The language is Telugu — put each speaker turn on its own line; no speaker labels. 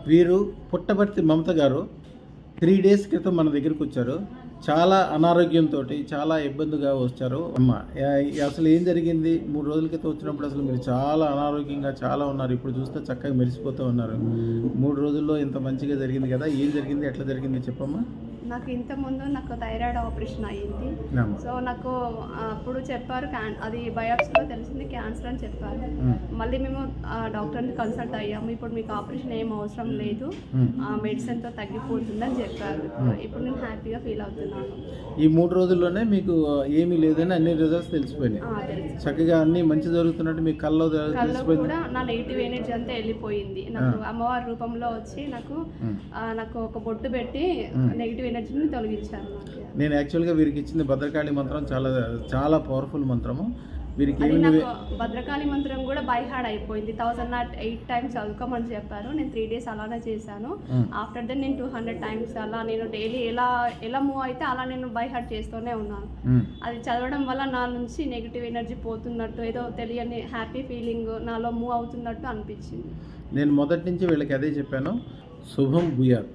వీరు పుట్టపర్తి మమత గారు 3 డేస్ క్రితం మన దగ్గరికి వచ్చారు. చాలా అనారోగ్యంతో చాలా ఇబ్బందిగా వచ్చారు. అమ్మ అసలు ఏం జరిగింది? 3 రోజుల క్రితం వచ్చినప్పుడు అసలు మీరు చాలా అనారోగ్యంగా చాలా ఉన్నారు. ఇప్పుడు చూస్తే చక్కగా మెరిసిపోతూ ఉన్నారు. 3 రోజుల్లో ఇంత మంచిగా జరిగింది కదా, ఏం జరిగింది, ఎట్లా జరిగింది చెప్పమ్మా.
నాకు ఇంతకుముందు నాకు థైరాయిడ్ ఆపరేషన్ అయ్యింది. సో నాకు అప్పుడు చెప్పారు అది బయాప్సీలో తెలిసింది క్యాన్సర్ అని చెప్పారు. మళ్ళీ మేము డాక్టర్ని కన్సల్ట్ అయ్యాము. ఇప్పుడు మీకు ఆపరేషన్ ఏం అవసరం లేదు, మెడిసిన్తో తగ్గిపోతుందని చెప్పారు. ఇప్పుడు నేను హ్యాపీగా ఫీల్ అవుతున్నాను.
ఈ 3 రోజుల్లోనే మీకు ఏమీ లేదని అన్ని రిజల్ట్స్ తెలిసిపోయినాయి. చక్కగా అన్ని మంచి జరుగుతున్నట్టు మీ కళ్ళలో
కూడా నా నెగిటివ్ ఎనర్జీ అంతా వెళ్ళిపోయింది. నాకు అమ్మవారి రూపంలో వచ్చి నాకు ఒక బొట్టు పెట్టి నెగిటివ్ ఎనర్జీని తొలగించారు.
నేను యాక్చువల్గా వీరికి ఇచ్చింది భద్రకాళి మంత్రం, చాలా చాలా పవర్ఫుల్ మంత్రము. వీరికి
భద్రకాళి మంత్రం కూడా బై హార్డ్ అయిపోయింది. 1008 టైమ్స్ చదువుకోమని చెప్పారు. నేను 3 డేస్ అలానే చేశాను. ఆఫ్టర్ దెన్ నేను 200 టైమ్స్ అలా నేను డైలీ ఎలా మూవ్ అయితే అలా నేను బై హార్ట్ చేస్తూనే ఉన్నాను. అది చదవడం వల్ల నా నుంచి నెగిటివ్ ఎనర్జీ పోతున్నట్టు, ఏదో తెలియని హ్యాపీ ఫీలింగ్ నాలో మూవ్ అవుతున్నట్టు అనిపించింది.
నేను మొదటి నుంచి వీళ్ళకి అదే చెప్పాను, శుభం భూయాత్.